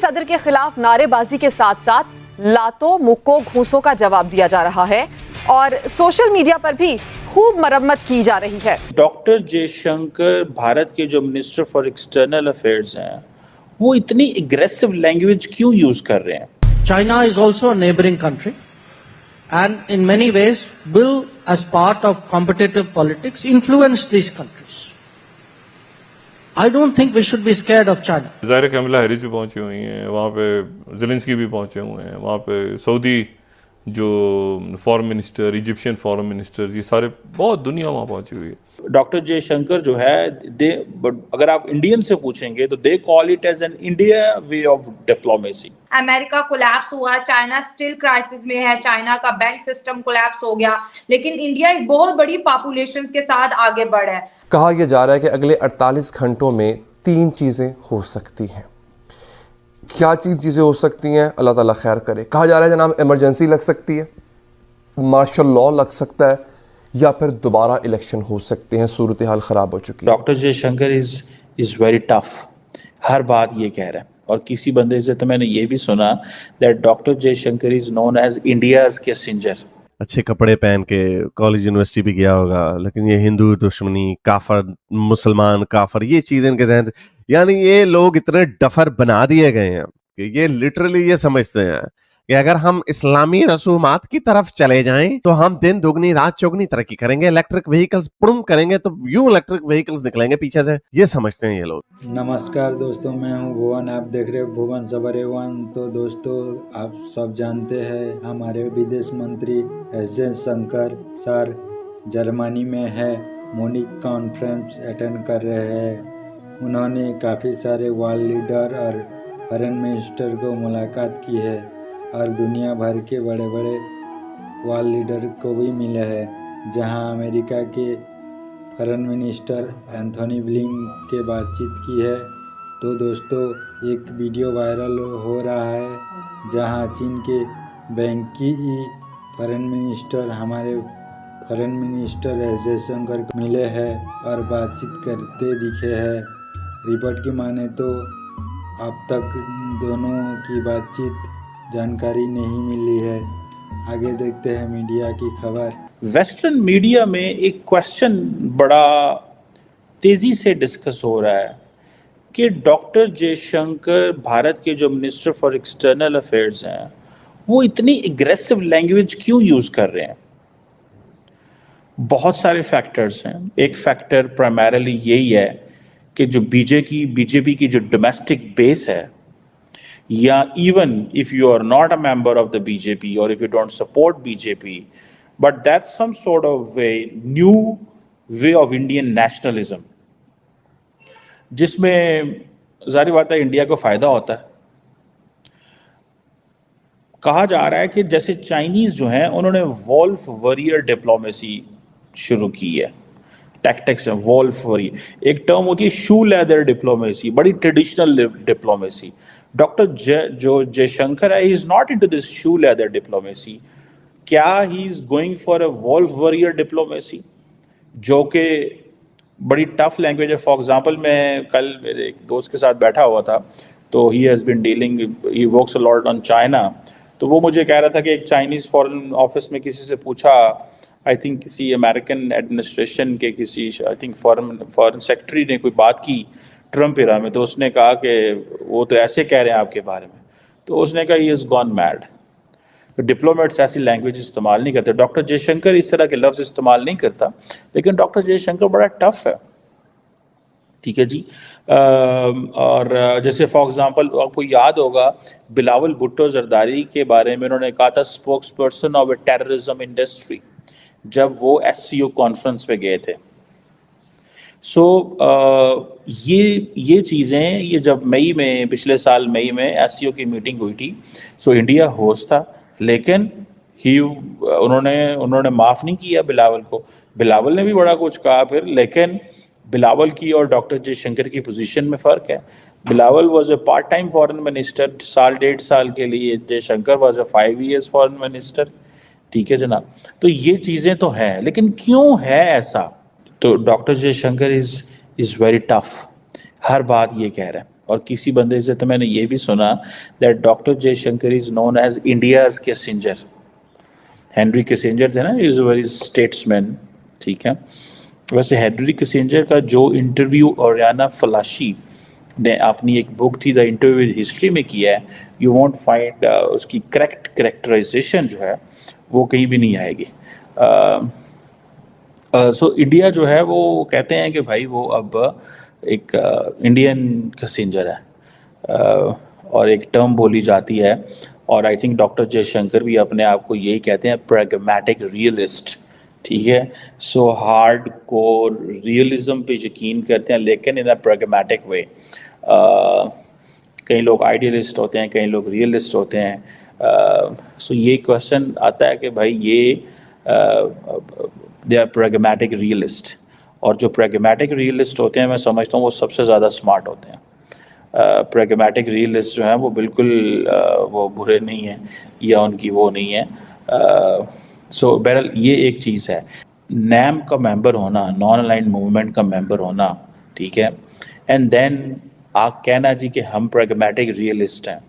सदर के खिलाफ नारेबाजी के साथ साथ लातों मुक्कों घूंसों का जवाब दिया जा रहा है और सोशल मीडिया पर भी खूब मरम्मत की जा रही है। डॉक्टर जयशंकर भारत के जो मिनिस्टर फॉर एक्सटर्नल अफेयर्स हैं, वो इतनी एग्रेसिव लैंग्वेज क्यों यूज कर रहे हैं? China is also a neighboring country and in many ways will, as part of competitive politics, influence these countries. I don't think we should be scared of China. ज़ाहिर कमला Harris भी पहुंची हुई हैं, वहाँ पे ज़ेलेंस्की भी पहुंचे हुए हैं, वहाँ पे सऊदी जो foreign minister, Egyptian foreign ministers, ये सारे बहुत दुनिया वहाँ पहुंची हुई है। डॉक्टर जयशंकर जो है, अगर आप इंडियन से पूछेंगे तो they call it as an India way of diplomacy. America collapse हुआ, चाइना स्टिल क्राइसिस में है, चाइना का बैंक सिस्टम कोलैप्स हो गया, लेकिन इंडिया एक बहुत बड़ी पॉपुलेशन के साथ आगे बढ़ा है। कहा यह जा रहा है कि अगले 48 घंटों में 3 चीज़ें हो सकती हैं। क्या चीज़ें हो सकती हैं, अल्लाह ताला खैर करे। कहा जा रहा है जनाब इमरजेंसी लग सकती है, मार्शल लॉ लग सकता है, या फिर दोबारा इलेक्शन हो सकते हैं, सूरत हाल ख़राब हो चुकी है। Doctor Jaishankar is very tough, हर बात ये कह रहा है। और किसी बंदे से तो मैंने ये भी सुना that doctor Jaishankar is known as India's Kissinger. अच्छे कपड़े पहन के कॉलेज यूनिवर्सिटी भी गया होगा, लेकिन ये हिंदू दुश्मनी, काफर, मुसलमान काफर, ये चीज़ इनके जहन, यानी ये लोग इतने डफर बना दिए गए हैं कि ये लिटरली ये समझते हैं कि अगर हम इस्लामी रसूमात की तरफ चले जाएं तो हम दिन दुगनी रात चौगनी तरक्की करेंगे, इलेक्ट्रिक व्हीकल्स पुड़म करेंगे तो यूं इलेक्ट्रिक व्हीकल्स निकलेंगे पीछे से, ये समझते हैं ये लोग। नमस्कार दोस्तों, मैं हूं भुवन, आप देख रहे हैं भुवन सबर वन। तो दोस्तों, आप सब जानते हैं हमारे विदेश मंत्री एस जयशंकर सर जर्मनी में है, मूनिक कॉन्फ्रेंस अटेंड कर रहे हैं। उन्होंने काफ़ी सारे वर्ल्ड लीडर और फॉरेन मिनिस्टर को मुलाकात की है और दुनिया भर के बड़े बड़े वर्ल्ड लीडर को भी मिले हैं, जहां अमेरिका के फॉरेन मिनिस्टर एंथोनी ब्लिंकन के बातचीत की है। तो दोस्तों, एक वीडियो वायरल हो रहा है जहां चीन के बैंकी फॉरेन मिनिस्टर हमारे फॉरेन मिनिस्टर एस जयशंकर को मिले हैं और बातचीत करते दिखे हैं। रिपोर्ट की माने तो अब तक दोनों की बातचीत जानकारी नहीं मिली है। आगे देखते हैं मीडिया की खबर। वेस्टर्न मीडिया में एक क्वेश्चन बड़ा तेज़ी से डिस्कस हो रहा है कि डॉक्टर जयशंकर भारत के जो मिनिस्टर फॉर एक्सटर्नल अफेयर्स हैं, वो इतनी एग्रेसिव लैंग्वेज क्यों यूज़ कर रहे हैं। बहुत सारे फैक्टर्स हैं। एक फैक्टर प्राइमरीली यही है कि जो बीजेपी की जो डोमेस्टिक बेस है, या even if you are not a member of the BJP or if you don't support BJP, but that's some sort of a new way of Indian nationalism, जिसमें ज़ाहिर बात है इंडिया को फ़ायदा होता है। कहा जा रहा है कि जैसे चाइनीज़ जो हैं, उन्होंने वॉल्फ वॉरियर डिप्लोमेसी शुरू की है। टैक्टिक्स है वॉल्फ वॉरियर, एक टर्म होती है शू लेदर डिप्लोमेसी, बड़ी ट्रेडिशनल डिप्लोमेसी। डॉक्टर जयशंकर है, he is not into this shoe leather diplomacy. क्या he is going for a wolf warrior diplomacy, जो कि बड़ी टफ लैंग्वेज है। फॉर एग्जांपल, मैं कल मेरे एक दोस्त के साथ बैठा हुआ था, तो he has been dealing, he works a lot on China. तो वो मुझे कह रहा था कि एक चाइनीज़ फॉरेन ऑफिस में किसी से पूछा, आई थिंक किसी अमेरिकन एडमिनिस्ट्रेशन के किसी, आई थिंक फॉरेन सेक्रेटरी ने कोई बात की ट्रम्प एरा में, तो उसने कहा कि वो तो ऐसे कह रहे हैं आपके बारे में। तो उसने कहा he is gone mad. Diplomats ऐसी लैंग्वेज इस्तेमाल नहीं करते। डॉक्टर जयशंकर इस तरह के लफ्ज़ इस्तेमाल नहीं करता, लेकिन डॉक्टर जयशंकर बड़ा टफ है, ठीक है जी। और जैसे फॉर एग्जांपल आपको याद होगा बिलावल भुट्टो जरदारी के बारे में उन्होंने कहा था spokes person of A terrorism industry, जब वो SCO कॉन्फ्रेंस पे गए थे। ये चीज़ें, ये जब मई में, पिछले साल मई में SCO की मीटिंग हुई थी, इंडिया होस्ट था, लेकिन उन्होंने माफ़ नहीं किया बिलावल को। बिलावल ने भी बड़ा कुछ कहा फिर, लेकिन बिलावल की और डॉक्टर जयशंकर की पोजीशन में फ़र्क है। Bilawal was a part time foreign minister, 1.5 साल के लिए। Jaishankar was a 5 years foreign minister, ठीक है जनाब। तो ये चीज़ें तो हैं, लेकिन क्यों है ऐसा? तो doctor Jaishankar is very tough, हर बात ये कह रहा है। और किसी बंदे से तो मैंने ये भी सुना that doctor Jaishankar is known as India's Kissinger. Henry Kissinger थे ना, इज अ वेरी स्टेट्समैन, ठीक है। वैसे हेनरी किसिंजर का जो इंटरव्यू ओरियाना फलाशी ने अपनी एक बुक थी द इंटरव्यू विद हिस्ट्री में किया है, यू वॉन्ट फाइंड उसकी करेक्ट करेक्टराइजेशन जो है वो कहीं भी नहीं आएगी। सो इंडिया जो है वो कहते हैं कि भाई वो अब एक इंडियन किसिंजर है, और एक टर्म बोली जाती है, और आई थिंक डॉक्टर जयशंकर भी अपने आप को यही कहते हैं, प्रैग्मेटिक रियलिस्ट, ठीक है। सो हार्ड कोर रियलिज्म पे यकीन करते हैं, लेकिन इन अ प्रैग्मेटिक वे। कई लोग आइडियलिस्ट होते हैं, कई लोग रियलिस्ट होते हैं। सो ये क्वेश्चन आता है कि भाई ये दे आर प्रैग्मेटिक रियलिस्ट, और जो प्रैग्मेटिक रियलिस्ट होते हैं मैं समझता हूँ वो सबसे ज़्यादा स्मार्ट होते हैं। प्रैग्मेटिक रियलिस्ट जो हैं वो बिल्कुल वो बुरे नहीं हैं या उनकी वो नहीं है। सो बहरहाल ये एक चीज़ है, नैम का मेंबर होना, नॉन अलाइंड मूवमेंट का मेंबर होना, ठीक है, एंड देन आप कहना जी कि हम प्रैग्मेटिक रियलिस्ट हैं,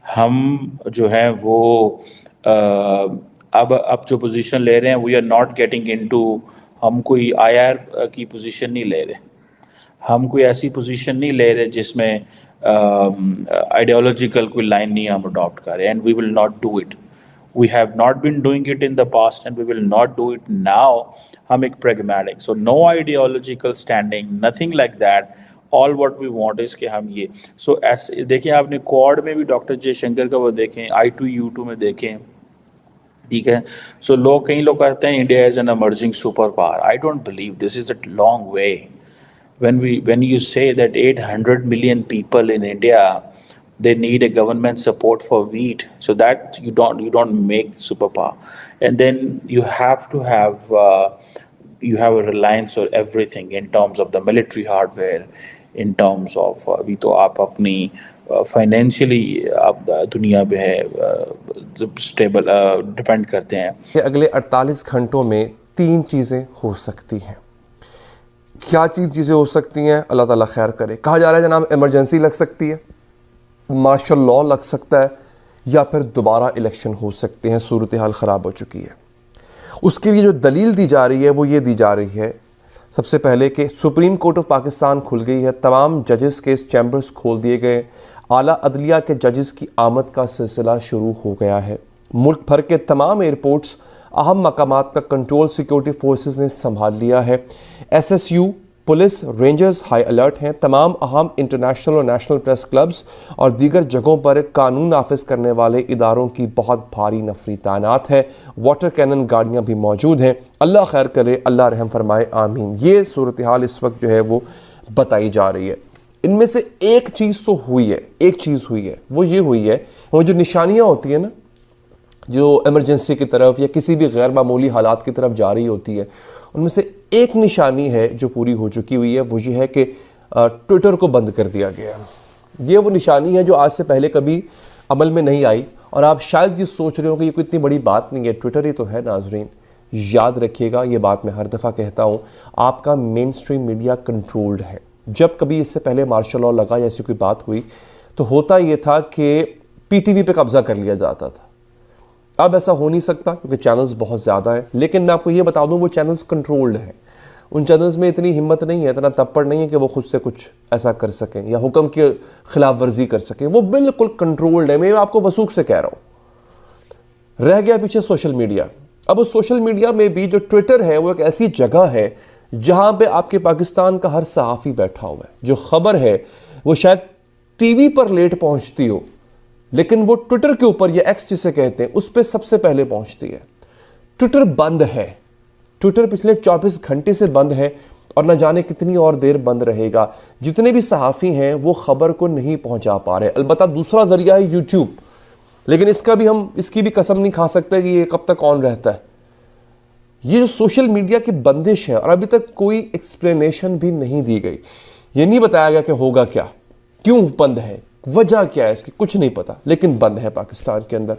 हम जो है वो अब जो पोजीशन ले रहे हैं we are not getting into, हम कोई आईआर की पोजीशन नहीं ले रहे, हम कोई ऐसी पोजीशन नहीं ले रहे जिसमें आइडियोलॉजिकल कोई लाइन नहीं हम अडॉप्ट कर रहे, and we will not do it. We have not been doing it in the past and we will not do it now. हम एक pragmatic, so no ideological standing, nothing like that. All what we want is कि हम ये सो ऐसे देखिए, आपने quad में भी डॉक्टर जयशंकर का वो देखें, I2U2 में देखें, ठीक है। सो लोग, कई लोग कहते हैं India is an emerging super power. I don't believe this is a long way. when you say that 800 million people in India, they need a government support for wheat, so that you don't make superpower, and then you have to have you have a reliance on everything in terms of the military hardware, in terms of अभी तो आप अपनी financially आप दुनिया पे है stable depend करते हैं। कि अगले 48 घंटों में 3 चीज़ें हो सकती हैं। क्या चीज़ें हो सकती हैं, अल्लाह ताला खैर करे। कहा जा रहा है जनाब इमरजेंसी लग सकती है, मार्शल लॉ लग सकता है, या फिर दोबारा इलेक्शन हो सकते हैं, सूरत हाल ख़राब हो चुकी है। उसके लिए जो दलील दी जा रही है वो ये दी जा रही है सबसे पहले कि सुप्रीम कोर्ट ऑफ पाकिस्तान खुल गई है, तमाम जजेस के चैम्बर्स खोल दिए गए, आला अदलिया के जजेस की आमद का सिलसिला शुरू हो गया है। मुल्क भर के तमाम एयरपोर्ट्स, अहम मकामात का कंट्रोल सिक्योरिटी फोर्सेस ने संभाल लिया है। SSU, police, rangers high alert हैं। तमाम अहम इंटरनेशनल और नेशनल प्रेस क्लब्स और दीगर जगहों पर कानून नाफिज करने वाले इदारों की बहुत भारी नफरी तैनात है। वाटर कैनन गाड़ियाँ भी मौजूद हैं। अल्लाह खैर करे, अल्लाह रहम फरमाए, आमीन। ये सूरत हाल इस वक्त जो है वो बताई जा रही है। इनमें से एक चीज़ तो हुई है, एक चीज़ हुई है, वो ये हुई है, वो जो निशानियाँ होती हैं ना, जो इमरजेंसी की तरफ या किसी भी गैर मामूली हालात की तरफ जा रही होती है, उनमें से एक निशानी है जो पूरी हो चुकी हुई है। वो ये है कि ट्विटर को बंद कर दिया गया। ये वो निशानी है जो आज से पहले कभी अमल में नहीं आई, और आप शायद ये सोच रहे हो कि ये कोई इतनी बड़ी बात नहीं है, ट्विटर ही तो है। नाजरीन याद रखिएगा, ये बात मैं हर दफ़ा कहता हूँ, आपका मेन स्ट्रीम मीडिया कंट्रोल्ड है। जब कभी इससे पहले मार्शल लॉ लगा या ऐसी कोई बात हुई तो होता ये था कि PTV पे कब्जा कर लिया जाता था। अब ऐसा हो नहीं सकता क्योंकि चैनल्स बहुत ज़्यादा हैं, लेकिन मैं आपको ये बता दूं वो चैनल्स कंट्रोल्ड हैं। उन चैनल्स में इतनी हिम्मत नहीं है, इतना तप्पड़ नहीं है कि वो खुद से कुछ ऐसा कर सकें या हुक्म की खिलाफ वर्जी कर सकें। वो बिल्कुल कंट्रोल्ड है। मैं आपको वसूख से कह रहा हूँ। रह गया पीछे सोशल मीडिया। अब उस सोशल मीडिया में भी जो ट्विटर है वो एक ऐसी जगह है जहाँ पे आपके पाकिस्तान का हर सहाफ़ी बैठा हुआ है। जो खबर है वो शायद TV पर लेट पहुँचती हो, लेकिन वो ट्विटर के ऊपर या X जिसे कहते हैं उस पर सबसे पहले पहुंचती है। ट्विटर बंद है। ट्विटर पिछले 24 घंटे से बंद है और न जाने कितनी और देर बंद रहेगा। जितने भी सहाफ़ी हैं वो खबर को नहीं पहुंचा पा रहे। अलबत्ता दूसरा जरिया है YouTube, लेकिन इसकी भी कसम नहीं खा सकते कि ये कब तक ऑन रहता है। ये जो सोशल मीडिया की बंदिश है और अभी तक कोई एक्सप्लेनेशन भी नहीं दी गई। ये नहीं बताया गया कि होगा क्या, क्यों बंद है, वजह क्या है इसकी, कुछ नहीं पता, लेकिन बंद है पाकिस्तान के अंदर।